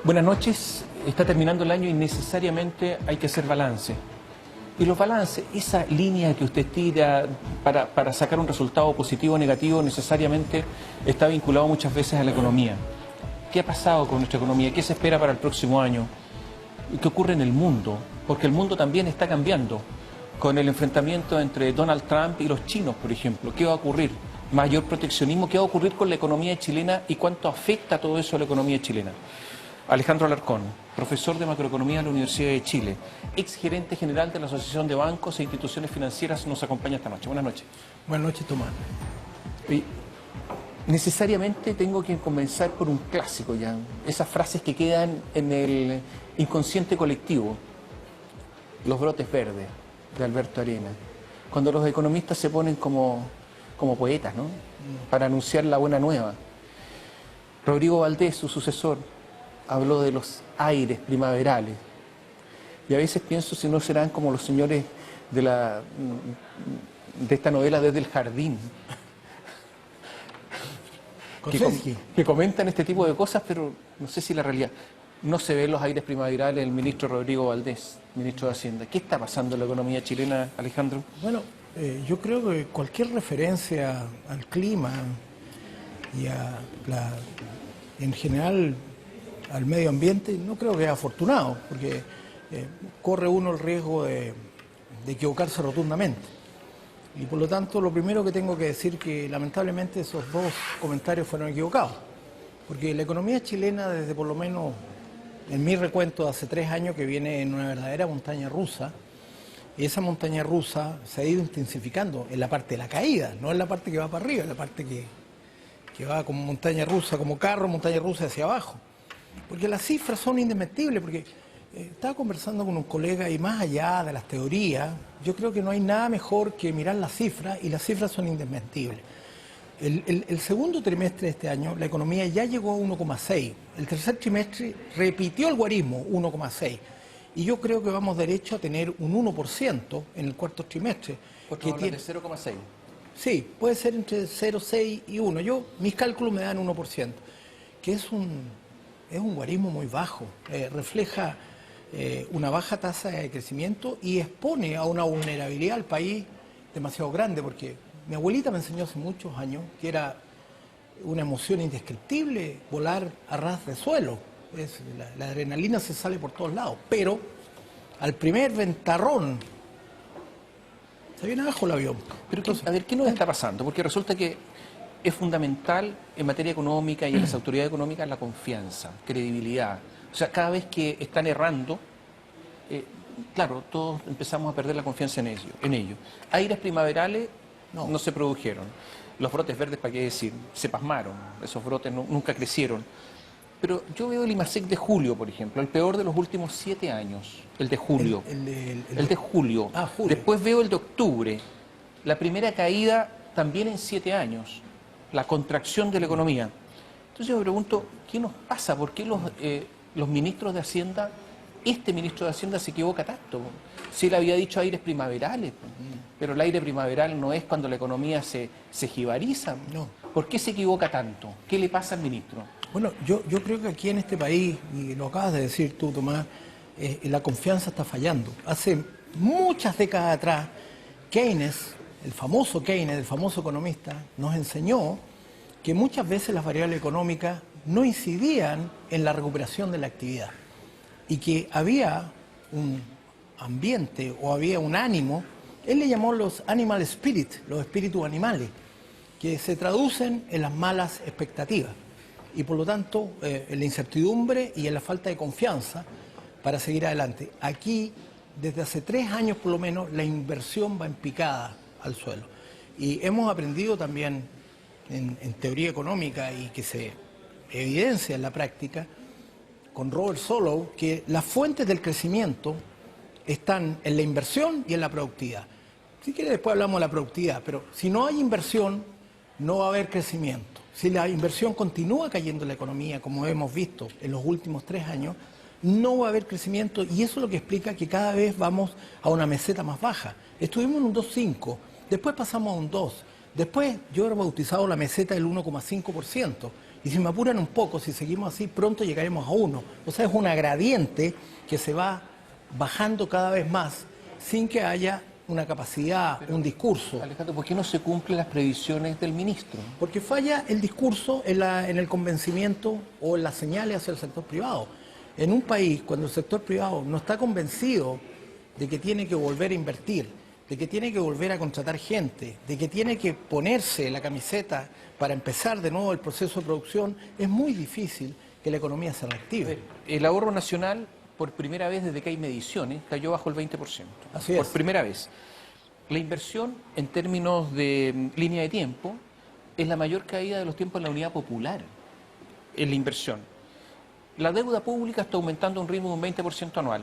Buenas noches. Está terminando el año y necesariamente hay que hacer balance. Y los balances, esa línea que usted tira para sacar un resultado positivo o negativo, necesariamente está vinculado muchas veces a la economía. ¿Qué ha pasado con nuestra economía? ¿Qué se espera para el próximo año? ¿Qué ocurre en el mundo? Porque el mundo también está cambiando. Con el enfrentamiento entre Donald Trump y los chinos, por ejemplo, ¿qué va a ocurrir? ¿Mayor proteccionismo? ¿Qué va a ocurrir con la economía chilena y cuánto afecta todo eso a la economía chilena? Alejandro Alarcón, profesor de macroeconomía de la Universidad de Chile, ex gerente general de la Asociación de Bancos e Instituciones Financieras, nos acompaña esta noche. Buenas noches. Buenas noches, Tomás. Y necesariamente tengo que comenzar por un clásico ya, esas frases que quedan en el inconsciente colectivo, los brotes verdes de Alberto Arena, cuando los economistas se ponen como poetas, ¿no?, para anunciar la buena nueva. Rodrigo Valdés, su sucesor, habló de los aires primaverales. Y a veces pienso si no serán como los señores de esta novela Desde el Jardín, que comentan este tipo de cosas, pero no sé si la realidad. No se ven los aires primaverales el ministro Rodrigo Valdés, ministro de Hacienda. ¿Qué está pasando en la economía chilena, Alejandro? Bueno, yo creo que cualquier referencia al clima y en general al medio ambiente, no creo que sea afortunado, porque corre uno el riesgo de equivocarse rotundamente. Y por lo tanto, lo primero que tengo que decir que lamentablemente esos dos comentarios fueron equivocados, porque la economía chilena, desde por lo menos en mi recuento de hace 3 años, que viene en una verdadera montaña rusa, y esa montaña rusa se ha ido intensificando en la parte de la caída, no en la parte que va para arriba, en la parte que va como montaña rusa, como carro, montaña rusa hacia abajo. Porque las cifras son indesmentibles, porque estaba conversando con un colega y más allá de las teorías, yo creo que no hay nada mejor que mirar las cifras, y las cifras son indesmentibles. El segundo trimestre de este año, la economía ya llegó a 1,6. El tercer trimestre repitió el guarismo, 1,6. Y yo creo que vamos derecho a tener un 1% en el cuarto trimestre. Porque tiene 0,6. Sí, puede ser entre 0,6 y 1. Mis cálculos me dan 1%, que es un guarismo muy bajo. Refleja una baja tasa de crecimiento y expone a una vulnerabilidad al país demasiado grande, porque mi abuelita me enseñó hace muchos años que era una emoción indescriptible volar a ras de suelo. La adrenalina se sale por todos lados, pero al primer ventarrón se viene abajo el avión. Pero a ver, ¿qué nos está pasando? Porque resulta que es fundamental en materia económica y en las autoridades económicas la confianza, credibilidad. O sea, cada vez que están errando, claro, todos empezamos a perder la confianza en ellos. Aires primaverales no se produjeron. Los brotes verdes, ¿para qué decir? Se pasmaron. Esos brotes nunca crecieron. Pero yo veo el IMASEC de julio, por ejemplo, el peor de los últimos 7 años, el de julio. El de julio. Julio. Después veo el de octubre, la primera caída también en 7 años, la contracción de la economía. Entonces yo me pregunto, ¿qué nos pasa? ¿Por qué los ministros de Hacienda, este ministro de Hacienda se equivoca tanto? Si él había dicho aires primaverales, pero el aire primaveral no es cuando la economía se jibariza. No. ¿Por qué se equivoca tanto? ¿Qué le pasa al ministro? Bueno, yo creo que aquí en este país, y lo acabas de decir tú, Tomás, la confianza está fallando. Hace muchas décadas atrás, Keynes, el famoso economista, nos enseñó que muchas veces las variables económicas no incidían en la recuperación de la actividad y que había un ambiente o había un ánimo, él le llamó los animal spirit, los espíritus animales, que se traducen en las malas expectativas y por lo tanto en la incertidumbre y en la falta de confianza para seguir adelante. Aquí, desde hace 3 años por lo menos, la inversión va en picada al suelo. Y hemos aprendido también en teoría económica y que se evidencia en la práctica con Robert Solow que las fuentes del crecimiento están en la inversión y en la productividad. Si quieres después hablamos de la productividad, pero si no hay inversión no va a haber crecimiento. Si la inversión continúa cayendo en la economía, como hemos visto en los últimos 3 años, no va a haber crecimiento y eso es lo que explica que cada vez vamos a una meseta más baja. Estuvimos en un 2,5, después pasamos a un 2, después yo he bautizado la meseta del 1,5% Y si me apuran un poco, si seguimos así, pronto llegaremos a 1. O sea, es una gradiente que se va bajando cada vez más sin que haya una capacidad, un discurso. Alejandro, ¿por qué no se cumplen las previsiones del ministro? Porque falla el discurso en el convencimiento o en las señales hacia el sector privado. En un país, cuando el sector privado no está convencido de que tiene que volver a invertir, de que tiene que volver a contratar gente, de que tiene que ponerse la camiseta para empezar de nuevo el proceso de producción, es muy difícil que la economía se reactive. El ahorro nacional, por primera vez desde que hay mediciones, cayó bajo el 20%. Así es. Por primera vez. La inversión, en términos de línea de tiempo, es la mayor caída de los tiempos en la unidad popular, en la inversión. La deuda pública está aumentando a un ritmo de un 20% anual.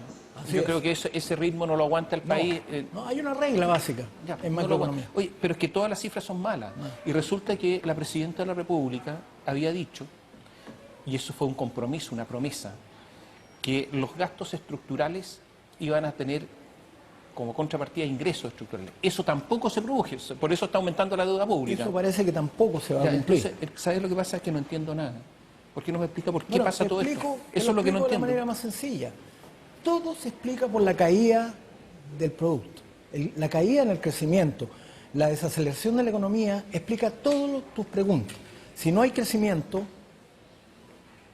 Yo creo que ese ritmo no lo aguanta el país. No, hay una regla básica en macroeconomía. Oye, pero es que todas las cifras son malas. Y resulta que la Presidenta de la República había dicho, y eso fue un compromiso, una promesa, que los gastos estructurales iban a tener como contrapartida ingresos estructurales. Eso tampoco se produjo, por eso está aumentando la deuda pública. Eso parece que tampoco se va a cumplir. Entonces, ¿sabes lo que pasa? Es que no entiendo nada. ¿Por qué no me explica por qué pasa todo esto? Eso es lo que no entiendo. De la manera más sencilla. Todo se explica por la caída del producto, la caída en el crecimiento, la desaceleración de la economía explica todas tus preguntas. Si no hay crecimiento,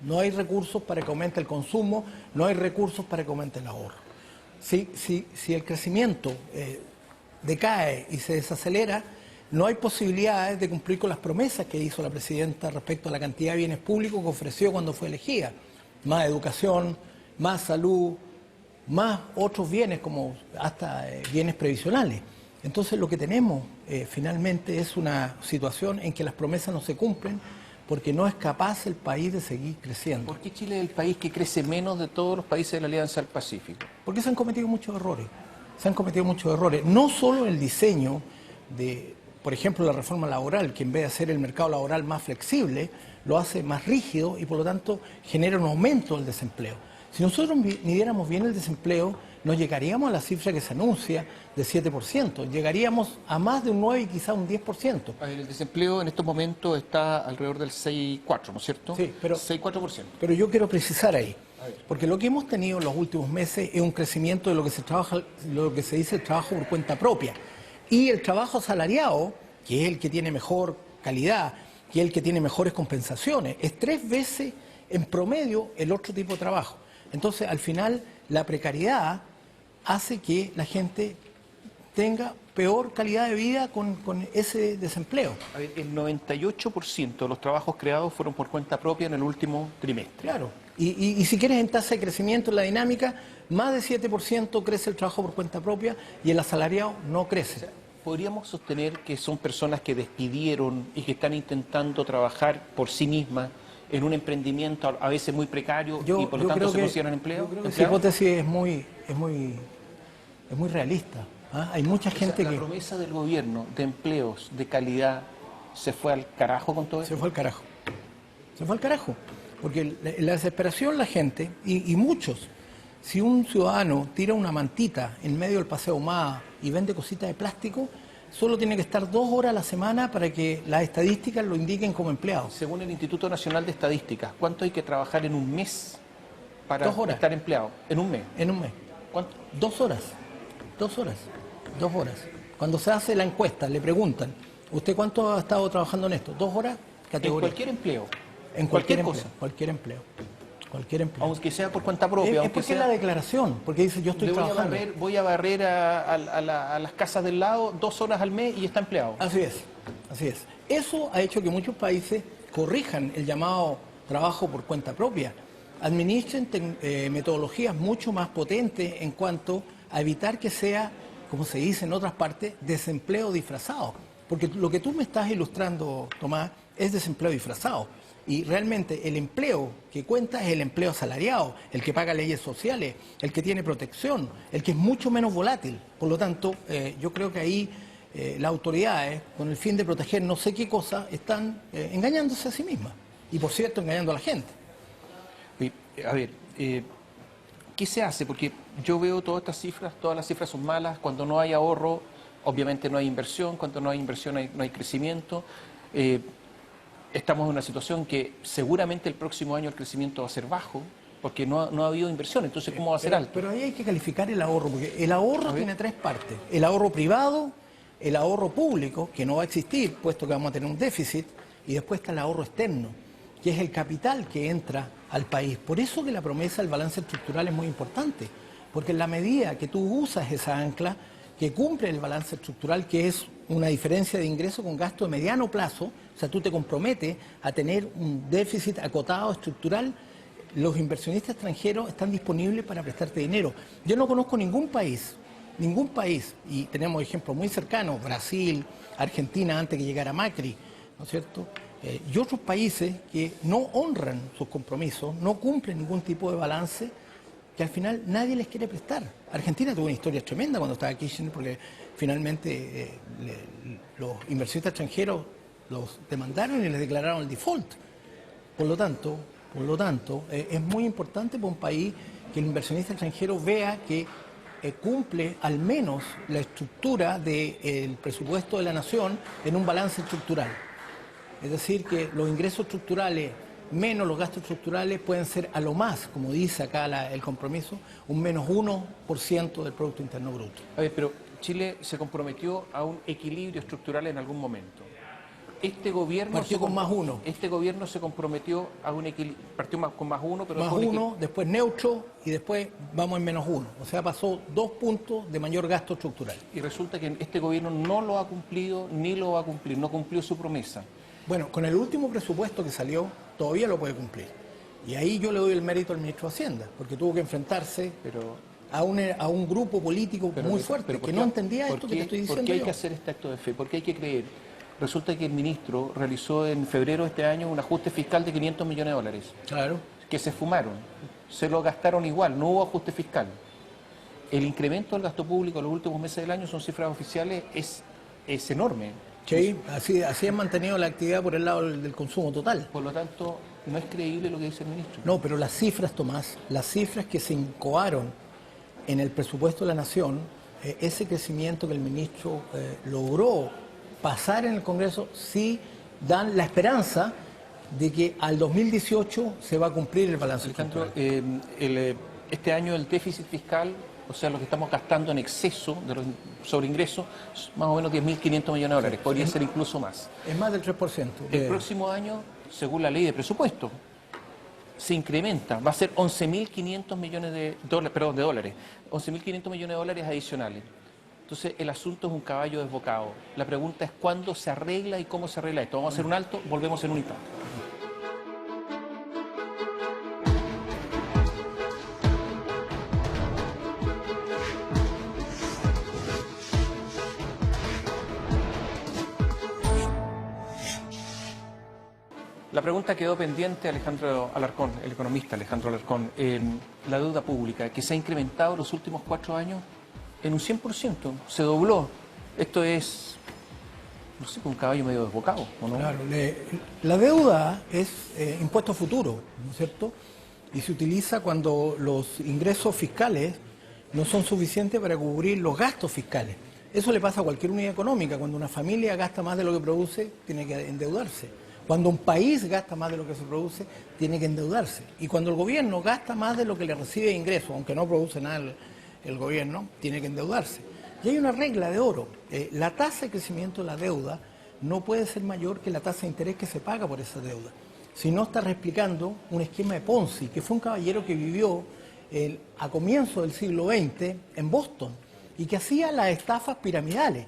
no hay recursos para que aumente el consumo, no hay recursos para que aumente el ahorro. Si el crecimiento decae y se desacelera, no hay posibilidades de cumplir con las promesas que hizo la Presidenta respecto a la cantidad de bienes públicos que ofreció cuando fue elegida. Más educación, más salud, más otros bienes como hasta bienes previsionales. Entonces lo que tenemos finalmente es una situación en que las promesas no se cumplen porque no es capaz el país de seguir creciendo. ¿Por qué Chile es el país que crece menos de todos los países de la Alianza del Pacífico? Porque se han cometido muchos errores. Se han cometido muchos errores. No solo en el diseño de, por ejemplo, la reforma laboral, que en vez de hacer el mercado laboral más flexible, lo hace más rígido y por lo tanto genera un aumento del desempleo. Si nosotros midiéramos bien el desempleo, no llegaríamos a la cifra que se anuncia de 7%, llegaríamos a más de un 9 y quizá un 10%. El desempleo en estos momentos está alrededor del 6,4%, ¿no es cierto? Sí, pero 6,4%. Pero yo quiero precisar ahí, porque lo que hemos tenido en los últimos meses es un crecimiento de lo que se dice el trabajo por cuenta propia. Y el trabajo asalariado, que es el que tiene mejor calidad, que es el que tiene mejores compensaciones, es 3 veces en promedio el otro tipo de trabajo. Entonces, al final, la precariedad hace que la gente tenga peor calidad de vida con ese desempleo. A ver, el 98% de los trabajos creados fueron por cuenta propia en el último trimestre. Claro. Y si quieres en tasa de crecimiento, en la dinámica, más de 7% crece el trabajo por cuenta propia y el asalariado no crece. O sea, ¿podríamos sostener que son personas que despidieron y que están intentando trabajar por sí mismas en un emprendimiento a veces muy precario y por lo tanto se consideran empleo? Yo creo que esa hipótesis es muy realista. ¿Ah? Hay mucha gente la promesa del gobierno de empleos de calidad se fue al carajo con todo esto. Se fue al carajo. Se fue al carajo. Porque la desesperación la gente, y muchos, si un ciudadano tira una mantita en medio del Paseo Humada y vende cositas de plástico, solo tiene que estar 2 horas a la semana para que las estadísticas lo indiquen como empleado. Según el Instituto Nacional de Estadísticas, ¿cuánto hay que trabajar en un mes para estar empleado? ¿En un mes? En un mes. ¿Cuánto? 2 horas. 2 horas. 2 horas. Cuando se hace la encuesta, le preguntan, ¿usted cuánto ha estado trabajando en esto? 2 horas, categoría. En cualquier empleo. En cualquier cosa. Cualquier empleo. Cualquier empleo. Aunque sea por cuenta propia. Es porque es la declaración, porque dice yo estoy trabajando. Voy a barrer a las casas del lado 2 horas al mes y está empleado. Así es, así es. Eso ha hecho que muchos países corrijan el llamado trabajo por cuenta propia, administren metodologías mucho más potentes en cuanto a evitar que sea, como se dice en otras partes, desempleo disfrazado. Porque lo que tú me estás ilustrando, Tomás, es desempleo disfrazado. Y realmente el empleo que cuenta es el empleo asalariado, el que paga leyes sociales, el que tiene protección, el que es mucho menos volátil. Por lo tanto, yo creo que ahí las autoridades, con el fin de proteger no sé qué cosa, están engañándose a sí mismas. Y por cierto, engañando a la gente. A ver, ¿qué se hace? Porque yo veo todas las cifras son malas. Cuando no hay ahorro, obviamente no hay inversión. Cuando no hay inversión, no hay crecimiento. estamos en una situación que seguramente el próximo año el crecimiento va a ser bajo, porque no ha habido inversión, entonces ¿cómo va a ser alto? Pero ahí hay que calificar el ahorro, porque el ahorro tiene tres partes. El ahorro privado, el ahorro público, que no va a existir, puesto que vamos a tener un déficit, y después está el ahorro externo, que es el capital que entra al país. Por eso que la promesa del balance estructural es muy importante, porque en la medida que tú usas esa ancla, que cumple el balance estructural, que es una diferencia de ingreso con gasto de mediano plazo, o sea, tú te comprometes a tener un déficit acotado estructural, los inversionistas extranjeros están disponibles para prestarte dinero. Yo no conozco ningún país, y tenemos ejemplos muy cercanos, Brasil, Argentina, antes que llegara Macri, ¿no es cierto?, y otros países que no honran sus compromisos, no cumplen ningún tipo de balance, que al final nadie les quiere prestar. Argentina tuvo una historia tremenda cuando estaba Kirchner, porque finalmente los inversionistas extranjeros los demandaron y les declararon el default. Por lo tanto, es muy importante para un país que el inversionista extranjero vea que cumple al menos la estructura del presupuesto de la nación en un balance estructural. Es decir, que los ingresos estructurales menos los gastos estructurales pueden ser a lo más, como dice acá el compromiso, un menos 1% del Producto Interno Bruto. A ver, pero Chile se comprometió a un equilibrio estructural en algún momento. Este gobierno partió con más 1. Este gobierno se comprometió a un equilibrio, partió con más 1, pero más 1, después neutro y después vamos en menos 1. O sea, pasó 2 puntos de mayor gasto estructural. Y resulta que este gobierno no lo ha cumplido ni lo va a cumplir, no cumplió su promesa. Bueno, con el último presupuesto que salió, todavía lo puede cumplir. Y ahí yo le doy el mérito al ministro de Hacienda, porque tuvo que enfrentarse a un grupo político muy fuerte, que no entendía esto que te estoy diciendo. ¿Por qué hay que hacer este acto de fe? ¿Por qué hay que creer? Resulta que el ministro realizó en febrero de este año un ajuste fiscal de 500 millones de dólares. Claro. Que se fumaron, se lo gastaron igual, no hubo ajuste fiscal. El incremento del gasto público en los últimos meses del año, son cifras oficiales, es enorme. Sí, así han mantenido la actividad por el lado del consumo total. Por lo tanto, no es creíble lo que dice el ministro. No, pero las cifras, Tomás, las cifras que se incoaron en el presupuesto de la Nación, ese crecimiento que el ministro logró pasar en el Congreso, sí dan la esperanza de que al 2018 se va a cumplir el balance estructural. Este año el déficit fiscal, o sea, lo que estamos gastando en exceso sobre ingresos, más o menos 10.500 millones de dólares, podría ser incluso más. Es más del 3%. El próximo año, según la ley de presupuesto, se incrementa, va a ser 11.500 millones de dólares, 11.500 millones de dólares adicionales. Entonces, el asunto es un caballo desbocado. La pregunta es cuándo se arregla y cómo se arregla esto. Vamos a hacer un alto, volvemos en un instante. La pregunta quedó pendiente, Alejandro Alarcón, el economista Alejandro Alarcón. La deuda pública, que se ha incrementado en los últimos 4 años en un 100%, se dobló. Esto es, no sé, un caballo medio desbocado, ¿o no? Claro, la deuda es impuesto futuro, ¿no es cierto? Y se utiliza cuando los ingresos fiscales no son suficientes para cubrir los gastos fiscales. Eso le pasa a cualquier unidad económica. Cuando una familia gasta más de lo que produce, tiene que endeudarse. Cuando un país gasta más de lo que se produce, tiene que endeudarse. Y cuando el gobierno gasta más de lo que le recibe de ingresos, aunque no produce nada el gobierno, tiene que endeudarse. Y hay una regla de oro. La tasa de crecimiento de la deuda no puede ser mayor que la tasa de interés que se paga por esa deuda. Si no, está replicando un esquema de Ponzi, que fue un caballero que vivió a comienzos del siglo XX en Boston y que hacía las estafas piramidales.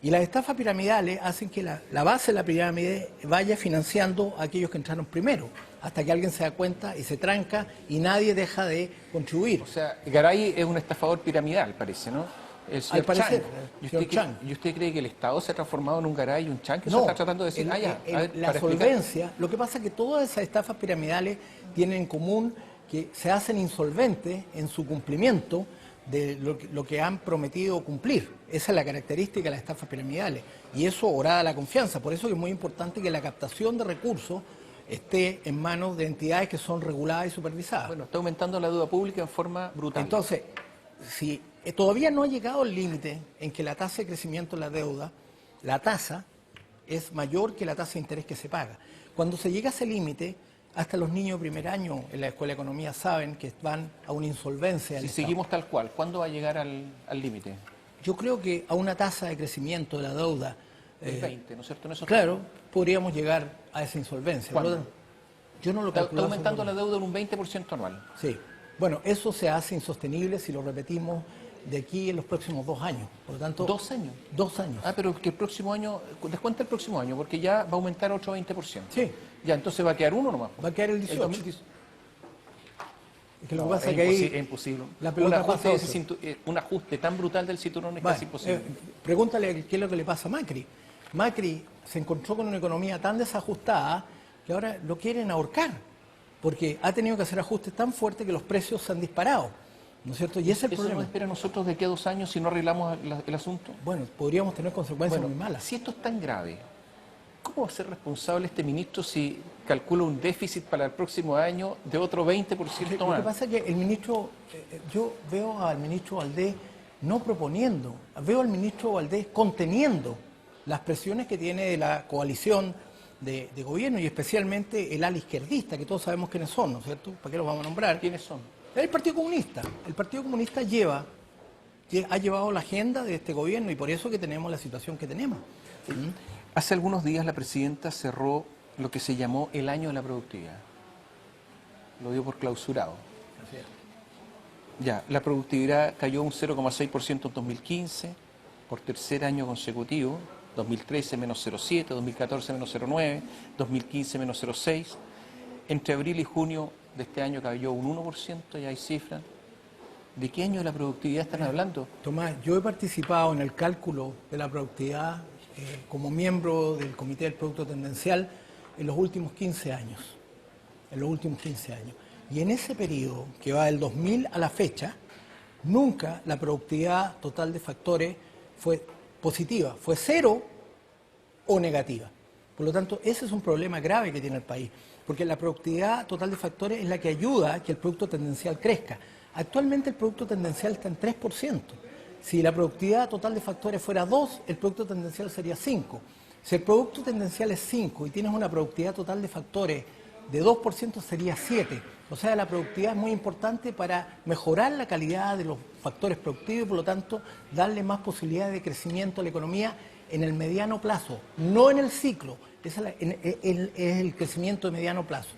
Y las estafas piramidales hacen que la base de la pirámide vaya financiando a aquellos que entraron primero, hasta que alguien se da cuenta y se tranca y nadie deja de contribuir. O sea, Garay es un estafador piramidal, parece, ¿no? Al parecer, ¿Y usted cree que el Estado se ha transformado en un Garay y un Chan? ¿Que se está tratando de decir? La solvencia, lo que pasa es que todas esas estafas piramidales tienen en común que se hacen insolventes en su cumplimiento de lo que han prometido cumplir. Esa es la característica de las estafas piramidales. Y eso orada la confianza. Por eso es muy importante que la captación de recursos esté en manos de entidades que son reguladas y supervisadas. Bueno, está aumentando la deuda pública en forma brutal. Entonces, si todavía no ha llegado el límite en que la tasa de crecimiento de la deuda, la tasa es mayor que la tasa de interés que se paga. Cuando se llega a ese límite, hasta los niños de primer año en la Escuela de Economía saben que van a una insolvencia del Si Estado. seguimos tal cual, ¿cuándo va a llegar al límite? Yo creo que a una tasa de crecimiento de la deuda, El 20, ¿no es cierto? En esos claro, podríamos llegar a esa insolvencia. ¿Cuándo? Por lo tanto, yo no lo Está calculo. aumentando la deuda en un 20% anual. Sí. Bueno, eso se hace insostenible si lo repetimos de aquí en los próximos 2 años. Por lo tanto, 2 años. 2 años. Ah, pero que el próximo año, descuenta el próximo año, porque ya va a aumentar otro 20%. Sí. Ya, entonces va a quedar uno nomás. Va a quedar el 18. 2018. Es que lo que No, pasa es que ahí es imposible. la pelota un, ajuste pasa a de ese un ajuste tan brutal del cinturón es Bueno, casi imposible. Pregúntale qué es lo que le pasa a Macri. Macri se encontró con una economía tan desajustada que ahora lo quieren ahorcar, porque ha tenido que hacer ajustes tan fuertes que los precios se han disparado, ¿no es cierto? Y ese es el ¿Eso problema. nos espera a nosotros de aquí a 2 años si no arreglamos el asunto? Bueno, podríamos tener consecuencias Bueno, muy malas. si esto es tan grave, ¿cómo va a ser responsable este ministro si calcula un déficit para el próximo año de otro 20% Lo más? que pasa es que el ministro, yo veo al ministro Valdés no proponiendo, veo al ministro Valdés conteniendo las presiones que tiene de la coalición de gobierno y especialmente el ala izquierdista, que todos sabemos quiénes son, ¿no es cierto? ¿Para qué los vamos a nombrar? ¿Quiénes son? El Partido Comunista. El Partido Comunista ha llevado la agenda de este gobierno y por eso que tenemos la situación que tenemos. Hace algunos días la presidenta cerró lo que se llamó el año de la productividad. Lo dio por clausurado. Así es. Ya, la productividad cayó un 0,6% en 2015, por tercer año consecutivo, 2013 menos 0,7, 2014 menos 0,9, 2015 menos 0,6. Entre abril y junio de este año cayó un 1%, ya hay cifras. ¿De qué año de la productividad están hablando? Tomás, yo he participado en el cálculo de la productividad como miembro del Comité del Producto Tendencial en los últimos 15 años. En los últimos 15 años. Y en ese periodo, que va del 2000 a la fecha, nunca la productividad total de factores fue positiva, fue cero o negativa. Por lo tanto, ese es un problema grave que tiene el país, porque la productividad total de factores es la que ayuda a que el producto tendencial crezca. Actualmente el producto tendencial está en 3%. Si la productividad total de factores fuera 2, el producto tendencial sería 5. Si el producto tendencial es 5 y tienes una productividad total de factores de 2%, sería 7. O sea, la productividad es muy importante para mejorar la calidad de los factores productivos y, por lo tanto, darle más posibilidades de crecimiento a la economía en el mediano plazo, no en el ciclo. Es el crecimiento de mediano plazo.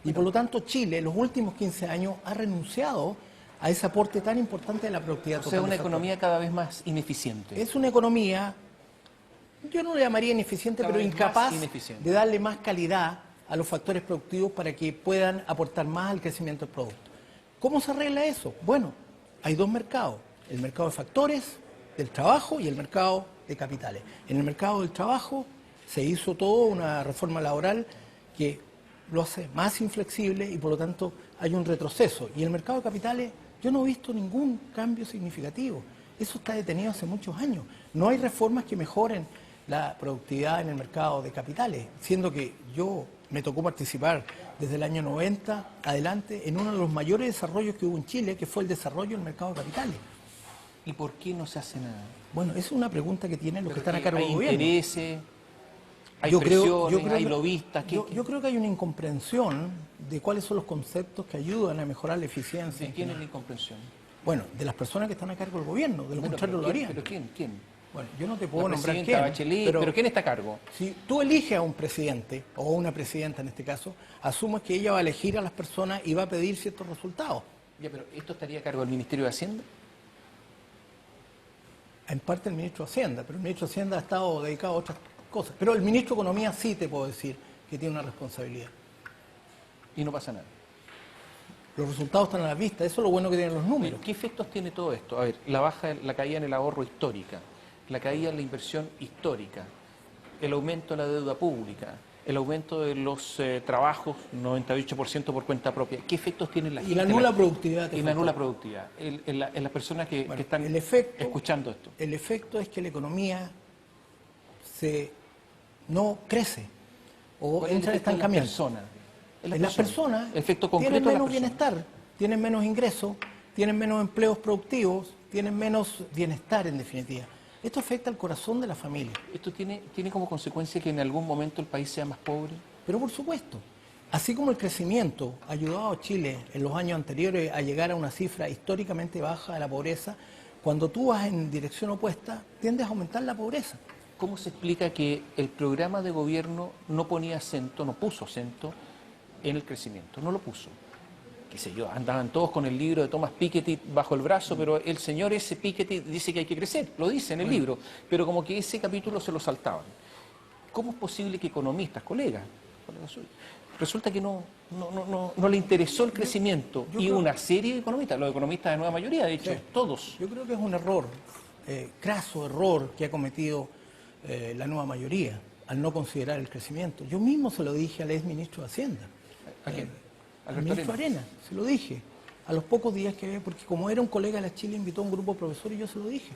Y, por lo tanto, Chile, en los últimos 15 años, ha renunciado a ese aporte tan importante de la productividad O total sea, de una factores. economía cada vez más ineficiente. Es una economía, yo no le llamaría ineficiente, Cada pero vez más incapaz ineficiente. de darle más calidad a los factores productivos para que puedan aportar más al crecimiento del producto. ¿Cómo se arregla eso? Bueno, hay dos mercados, el mercado de factores del trabajo y el mercado de capitales. En el mercado del trabajo se hizo toda una reforma laboral que lo hace más inflexible y por lo tanto hay un retroceso. Y en el mercado de capitales yo no he visto ningún cambio significativo. Eso está detenido hace muchos años. No hay reformas que mejoren la productividad en el mercado de capitales, siendo que yo me tocó participar desde el año 90 adelante en uno de los mayores desarrollos que hubo en Chile, que fue el desarrollo del mercado de capitales. ¿Y por qué no se hace nada? Bueno, esa es una pregunta que tienen los que están a Porque cargo del hay gobierno. intereses, hay Yo creo- presiones, yo creo hay que- lobistas. Yo creo que hay una incomprensión de cuáles son los conceptos que ayudan a mejorar la eficiencia. ¿De quién es la incomprensión? Bueno, de las personas que están a cargo del gobierno, de lo Bueno, contrario pero lo ¿quién? harían. ¿Pero quién? Bueno, yo no te puedo La nombrar presidenta quién, Bachelet, pero ¿quién está a cargo? si tú eliges a un presidente o una presidenta en este caso, asumes que ella va a elegir a las personas y va a pedir ciertos resultados. Ya, pero ¿esto estaría a cargo del Ministerio de Hacienda? En parte el ministro de Hacienda, pero el ministro de Hacienda ha estado dedicado a otras cosas. Pero el ministro de Economía sí te puedo decir que tiene una responsabilidad. Y no pasa nada. Los resultados están a la vista, eso es lo bueno que tienen los números. Pero, ¿qué efectos tiene todo esto? A ver, la caída en el ahorro histórica, la caída en la inversión histórica, el aumento de la deuda pública, el aumento de los trabajos, 98% por cuenta propia. ¿Qué efectos tiene la Y gente? la nula productividad. te Y la faltó. nula productividad. En las personas que Bueno, están el efecto- escuchando esto. El efecto es que la economía no crece o ¿Cuál es el entra en efecto en las estancamiento. personas? En las personas El efecto concreto tienen de las menos personas. bienestar, tienen menos ingresos, tienen menos empleos productivos, tienen menos bienestar en definitiva. Esto afecta al corazón de la familia. ¿Esto tiene como consecuencia que en algún momento el país sea más pobre? Pero por supuesto, así como el crecimiento ha ayudado a Chile en los años anteriores a llegar a una cifra históricamente baja de la pobreza, cuando tú vas en dirección opuesta, tiendes a aumentar la pobreza. ¿Cómo se explica que el programa de gobierno no ponía acento, no puso acento en el crecimiento? No lo puso. Qué sé yo, andaban todos con el libro de Thomas Piketty bajo el brazo, pero el señor ese Piketty dice que hay que crecer, lo dice en el libro, pero como que ese capítulo se lo saltaban. ¿Cómo es posible que economistas, colegas suyos, resulta que no le interesó el crecimiento? Y una serie de economistas, los economistas de nueva mayoría, de hecho, Sí. todos. Yo creo que es un error, craso error que ha cometido la nueva mayoría al no considerar el crecimiento. Yo mismo se lo dije al ex ministro de Hacienda. ¿A quién? Al ministro Arena, se lo dije. A los pocos días que, porque como era un colega de la Chile, invitó a un grupo de profesores y yo se lo dije.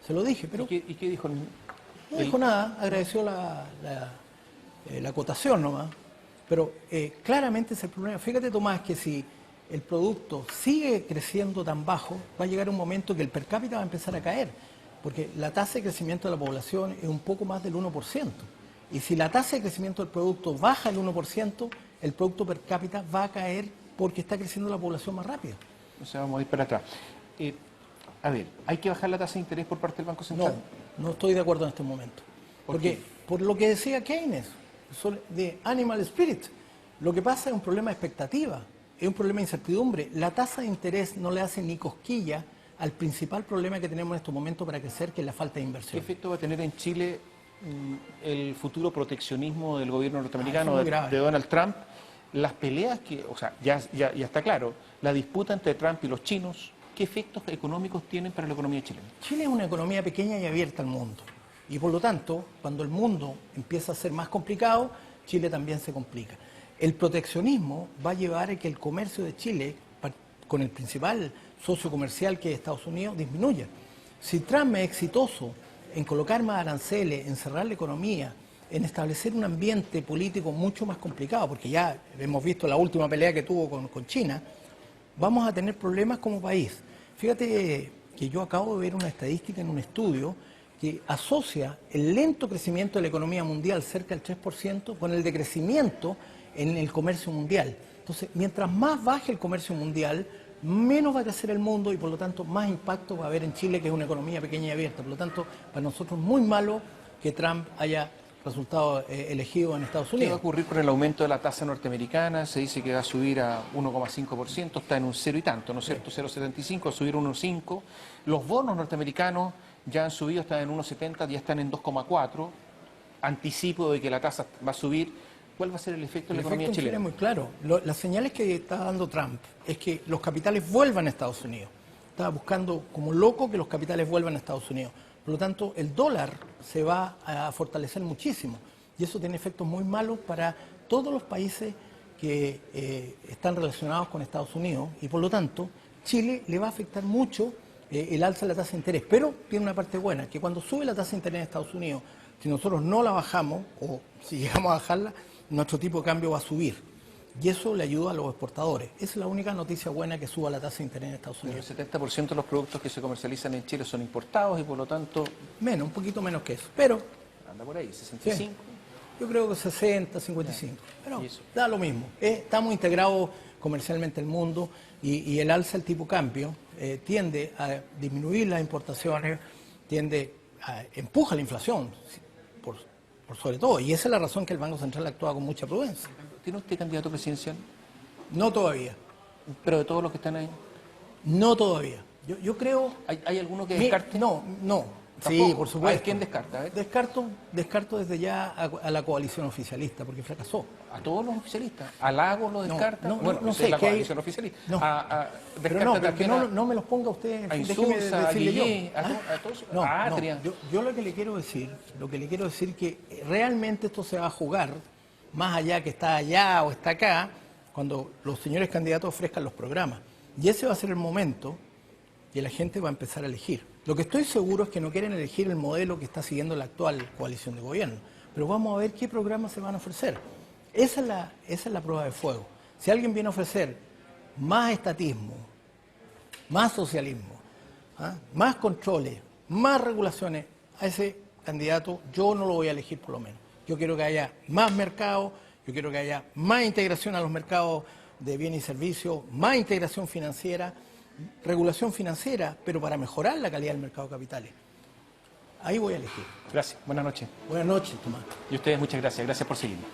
Se lo dije, pero ¿Y qué dijo? no dijo nada, agradeció la acotación nomás. Pero claramente es el problema. Fíjate, Tomás, que si el producto sigue creciendo tan bajo, va a llegar un momento que el per cápita va a empezar a caer. Porque la tasa de crecimiento de la población es un poco más del 1%. Y si la tasa de crecimiento del producto baja el 1%, el producto per cápita va a caer porque está creciendo la población más rápido. O sea, vamos a ir para atrás. A ver, ¿hay que bajar la tasa de interés por parte del Banco Central? No estoy de acuerdo en este momento. Porque por lo que decía Keynes, de animal spirit, lo que pasa es un problema de expectativa, es un problema de incertidumbre. La tasa de interés no le hace ni cosquilla al principal problema que tenemos en estos momentos para crecer, que es la falta de ¿Qué inversión. efecto va a tener en Chile el futuro proteccionismo del gobierno norteamericano, es muy grave. de Donald Trump? Las peleas que, o sea, ya está claro, la disputa entre Trump y los chinos, ¿qué efectos económicos tienen para la economía chilena? Chile es una economía pequeña y abierta al mundo. Y por lo tanto, cuando el mundo empieza a ser más complicado, Chile también se complica. El proteccionismo va a llevar a que el comercio de Chile, con el principal socio comercial que es Estados Unidos, disminuya. Si Trump es exitoso en colocar más aranceles, en cerrar la economía, en establecer un ambiente político mucho más complicado, porque ya hemos visto la última pelea que tuvo con China, vamos a tener problemas como país. Fíjate que yo acabo de ver una estadística en un estudio que asocia el lento crecimiento de la economía mundial, cerca del 3%, con el decrecimiento en el comercio mundial. Entonces, mientras más baje el comercio mundial, menos va a crecer el mundo y por lo tanto más impacto va a haber en Chile, que es una economía pequeña y abierta. Por lo tanto, para nosotros es muy malo que Trump haya resultado elegido en Estados ¿Qué va a Unidos. ocurrir con el aumento de la tasa norteamericana? Se dice que va a subir a 1,5%, está en un 0 y tanto, ¿no es cierto? 0,75, va a subir a 1,5. Los bonos norteamericanos ya han subido, están en 1,70, ya están en 2,4. Anticipo de que la tasa va a subir. ¿Cuál va a ser el efecto en la economía efecto en Chile chilena? es muy claro. Las señales que está dando Trump es que los capitales vuelvan a Estados Unidos. Está buscando como loco que los capitales vuelvan a Estados Unidos. Por lo tanto, el dólar se va a fortalecer muchísimo. Y eso tiene efectos muy malos para todos los países que están relacionados con Estados Unidos. Y por lo tanto, Chile le va a afectar mucho el alza de la tasa de interés. Pero tiene una parte buena, que cuando sube la tasa de interés en Estados Unidos, si nosotros no la bajamos, o si llegamos a bajarla, nuestro tipo de cambio va a subir. Y eso le ayuda a los exportadores. Esa es la única noticia buena, que suba la tasa de interés en Estados El Unidos. 70% de los productos que se comercializan en Chile son importados y por lo tanto Menos, un poquito menos que eso. Pero anda por ahí, 65. yo creo que 60, 55. Pero ¿Y eso? da lo mismo. Estamos integrados comercialmente al mundo y el alza del tipo de cambio tiende a disminuir las importaciones, empuja la inflación, por sobre todo. Y esa es la razón que el Banco Central actúa con mucha prudencia. ¿Tiene usted candidato presidencial? No todavía. Pero de todos los que están ahí, No todavía. Yo creo... ¿hay alguno que descarte? No. Sí, Tampoco. por A supuesto. ver, ¿quién descarta? A ver. Descarto desde ya a la coalición oficialista, porque fracasó. A todos los oficialistas. ¿A Lagos lo descarta? no Bueno, sé, la ¿qué hay? coalición oficialista. No. Descarta Pero que también no me los ponga usted. a déjeme Insulza, a decirle yo. Guillé, a todos, No, a no. Atria. Yo lo que le quiero decir que realmente esto se va a jugar más allá que está allá o está acá, cuando los señores candidatos ofrezcan los programas. Y ese va a ser el momento que la gente va a empezar a elegir. Lo que estoy seguro es que no quieren elegir el modelo que está siguiendo la actual coalición de gobierno, pero vamos a ver qué programas se van a ofrecer. Esa es la prueba de fuego. Si alguien viene a ofrecer más estatismo, más socialismo, más controles, más regulaciones, a ese candidato yo no lo voy a elegir por lo menos. Yo quiero que haya más mercado, Yo quiero que haya más integración a los mercados de bienes y servicios, más integración financiera, regulación financiera, pero para mejorar la calidad del mercado de capitales. Ahí voy a elegir. Gracias. Buenas noches. Buenas noches, Tomás. Y ustedes muchas gracias. Gracias por seguirnos.